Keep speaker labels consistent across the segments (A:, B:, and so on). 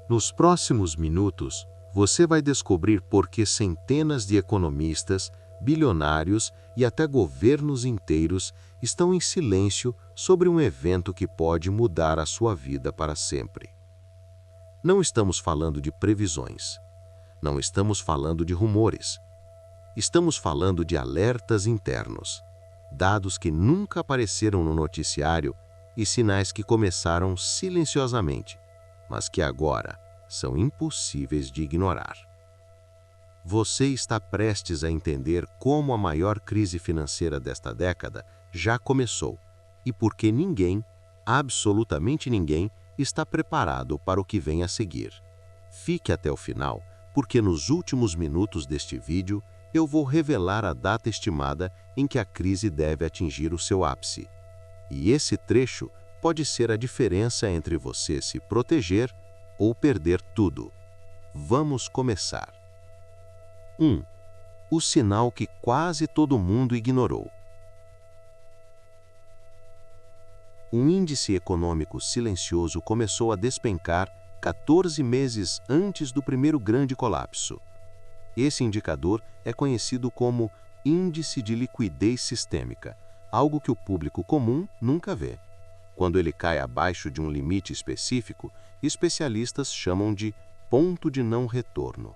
A: Nos próximos minutos, você vai descobrir por que centenas de economistas, bilionários e até governos inteiros estão em silêncio sobre um evento que pode mudar a sua vida para sempre. Não estamos falando de previsões. Não estamos falando de rumores. Estamos falando de alertas internos, dados que nunca apareceram no noticiário e sinais que começaram silenciosamente, mas que agora são impossíveis de ignorar. Você está prestes a entender como a maior crise financeira desta década já começou e por que ninguém, absolutamente ninguém, está preparado para o que vem a seguir. Fique até o final, porque nos últimos minutos deste vídeo eu vou revelar a data estimada em que a crise deve atingir o seu ápice. E esse trecho pode ser a diferença entre você se proteger ou perder tudo. Vamos começar. 1. O sinal que quase todo mundo ignorou. Um índice econômico silencioso começou a despencar 14 meses antes do primeiro grande colapso. Esse indicador é conhecido como Índice de Liquidez Sistêmica, algo que o público comum nunca vê. Quando ele cai abaixo de um limite específico, especialistas chamam de ponto de não retorno.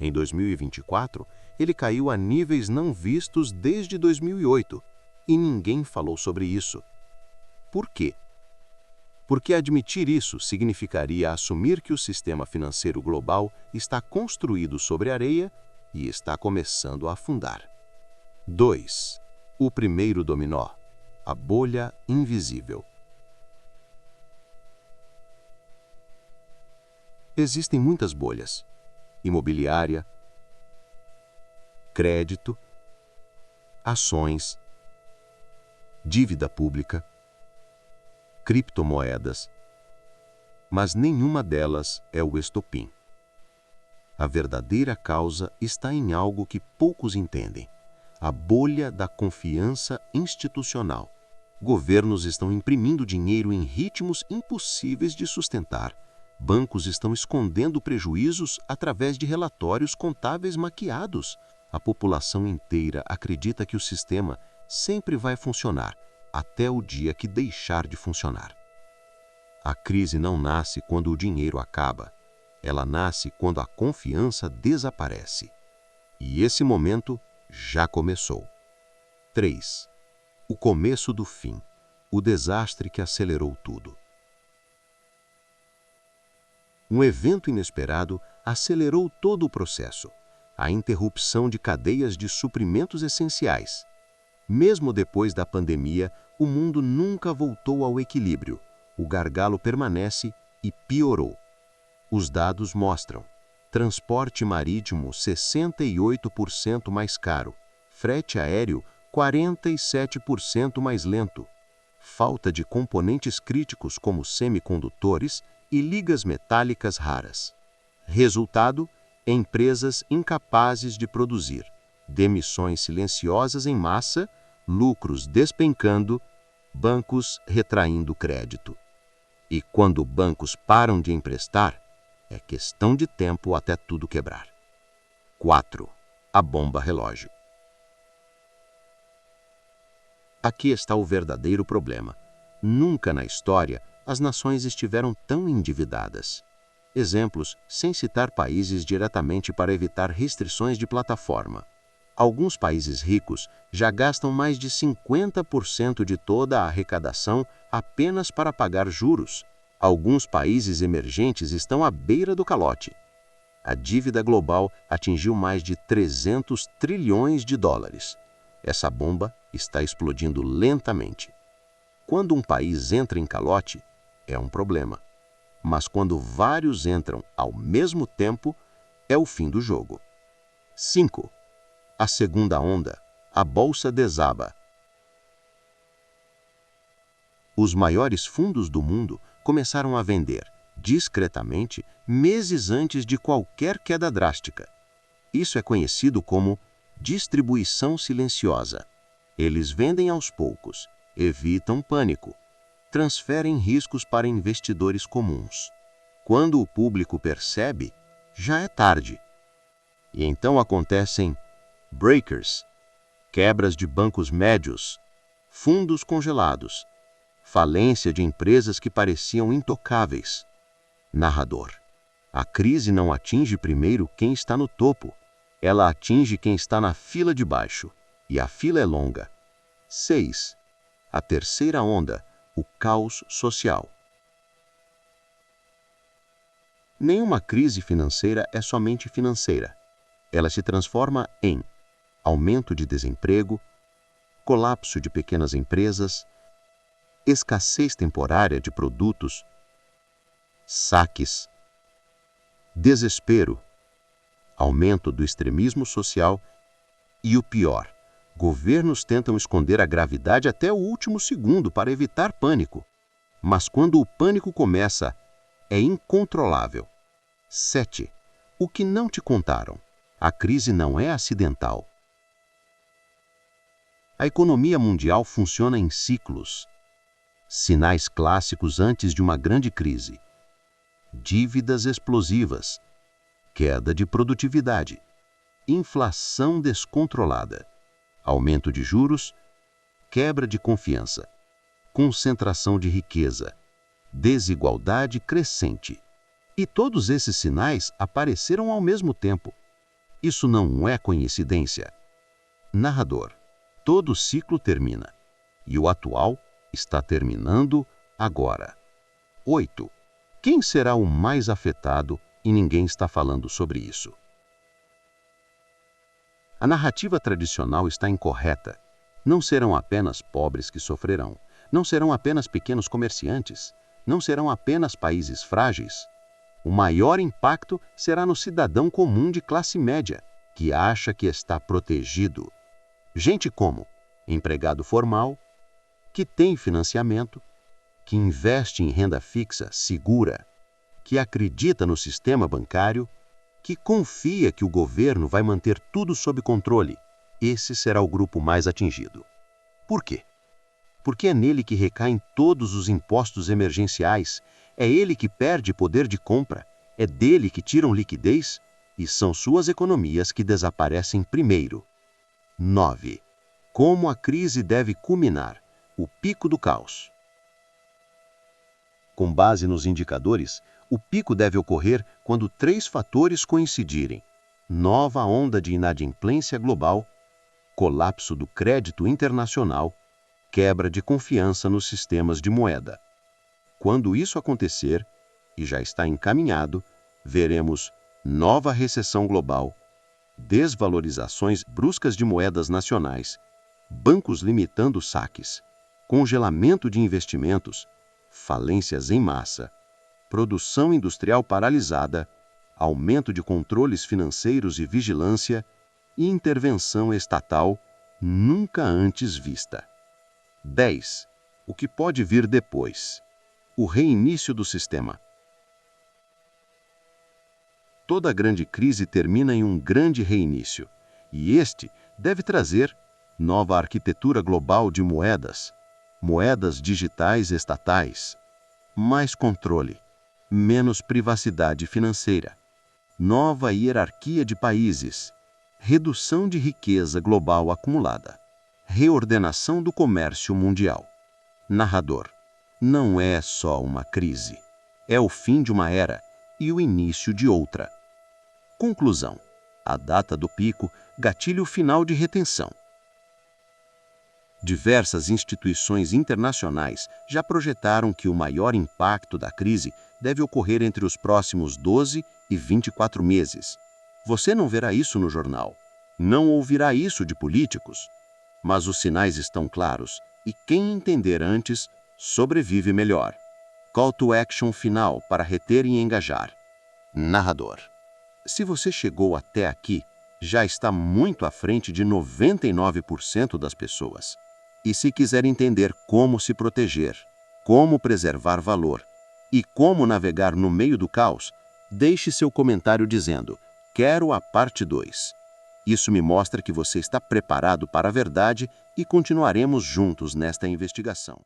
A: Em 2024, ele caiu a níveis não vistos desde 2008, e ninguém falou sobre isso. Por quê? Porque admitir isso significaria assumir que o sistema financeiro global está construído sobre areia e está começando a afundar. 2. O primeiro dominó, a bolha invisível. Existem muitas bolhas: imobiliária, crédito, ações, dívida pública, criptomoedas, mas nenhuma delas é o estopim. A verdadeira causa está em algo que poucos entendem: a bolha da confiança institucional. Governos estão imprimindo dinheiro em ritmos impossíveis de sustentar. Bancos estão escondendo prejuízos através de relatórios contábeis maquiados. A população inteira acredita que o sistema sempre vai funcionar, até o dia que deixar de funcionar. A crise não nasce quando o dinheiro acaba. Ela nasce quando a confiança desaparece. E esse momento já começou. 3. O começo do fim. O desastre que acelerou tudo. Um evento inesperado acelerou todo o processo: a interrupção de cadeias de suprimentos essenciais. Mesmo depois da pandemia, o mundo nunca voltou ao equilíbrio. O gargalo permanece e piorou. Os dados mostram: transporte marítimo 68% mais caro, frete aéreo 47% mais lento, falta de componentes críticos como semicondutores e ligas metálicas raras. Resultado: empresas incapazes de produzir, demissões silenciosas em massa, lucros despencando, bancos retraindo crédito. E quando bancos param de emprestar, é questão de tempo até tudo quebrar. 4. A bomba relógio. Aqui está o verdadeiro problema. Nunca na história as nações estiveram tão endividadas. Exemplos, sem citar países diretamente para evitar restrições de plataforma. Alguns países ricos já gastam mais de 50% de toda a arrecadação apenas para pagar juros. Alguns países emergentes estão à beira do calote. A dívida global atingiu mais de 300 trilhões de dólares. Essa bomba está explodindo lentamente. Quando um país entra em calote, é um problema. Mas quando vários entram ao mesmo tempo, é o fim do jogo. 5. A segunda onda. A bolsa desaba. Os maiores fundos do mundo começaram a vender, discretamente, meses antes de qualquer queda drástica. Isso é conhecido como distribuição silenciosa. Eles vendem aos poucos, evitam pânico, transferem riscos para investidores comuns. Quando o público percebe, já é tarde. E então acontecem breakers, quebras de bancos médios, fundos congelados, falência de empresas que pareciam intocáveis. Narrador: a crise não atinge primeiro quem está no topo, ela atinge quem está na fila de baixo, e a fila é longa. 6. A terceira onda, o caos social. Nenhuma crise financeira é somente financeira. Ela se transforma em aumento de desemprego, colapso de pequenas empresas, escassez temporária de produtos, saques, desespero, aumento do extremismo social e o pior, governos tentam esconder a gravidade até o último segundo para evitar pânico. Mas quando o pânico começa, é incontrolável. 7. O que não te contaram. A crise não é acidental. A economia mundial funciona em ciclos. Sinais clássicos antes de uma grande crise: dívidas explosivas, queda de produtividade, inflação descontrolada, aumento de juros, quebra de confiança, concentração de riqueza, desigualdade crescente. E todos esses sinais apareceram ao mesmo tempo. Isso não é coincidência. Narrador: todo ciclo termina, e o atual está terminando agora. 8. Quem será o mais afetado e ninguém está falando sobre isso? A narrativa tradicional está incorreta. Não serão apenas pobres que sofrerão. Não serão apenas pequenos comerciantes. Não serão apenas países frágeis. O maior impacto será no cidadão comum de classe média, que acha que está protegido. Gente como empregado formal, que tem financiamento, que investe em renda fixa segura, que acredita no sistema bancário, que confia que o governo vai manter tudo sob controle. Esse será o grupo mais atingido. Por quê? Porque é nele que recaem todos os impostos emergenciais, é ele que perde poder de compra, é dele que tiram liquidez e são suas economias que desaparecem primeiro. 9. Como a crise deve culminar? O pico do caos. Com base nos indicadores, o pico deve ocorrer quando 3 fatores coincidirem: nova onda de inadimplência global, colapso do crédito internacional, quebra de confiança nos sistemas de moeda. Quando isso acontecer, e já está encaminhado, veremos nova recessão global, desvalorizações bruscas de moedas nacionais, bancos limitando saques, congelamento de investimentos, falências em massa, produção industrial paralisada, aumento de controles financeiros e vigilância e intervenção estatal nunca antes vista. 10. O que pode vir depois? O reinício do sistema. Toda grande crise termina em um grande reinício, e este deve trazer nova arquitetura global de moedas, moedas digitais estatais, mais controle, menos privacidade financeira, nova hierarquia de países, redução de riqueza global acumulada, reordenação do comércio mundial. Narrador: não é só uma crise, é o fim de uma era e o início de outra. Conclusão: a data do pico, gatilho final de retenção. Diversas instituições internacionais já projetaram que o maior impacto da crise deve ocorrer entre os próximos 12 e 24 meses. Você não verá isso no jornal, não ouvirá isso de políticos, mas os sinais estão claros e quem entender antes sobrevive melhor. Call to action final para reter e engajar. Narrador: se você chegou até aqui, já está muito à frente de 99% das pessoas. E se quiser entender como se proteger, como preservar valor e como navegar no meio do caos, deixe seu comentário dizendo: quero a parte 2. Isso me mostra que você está preparado para a verdade e continuaremos juntos nesta investigação.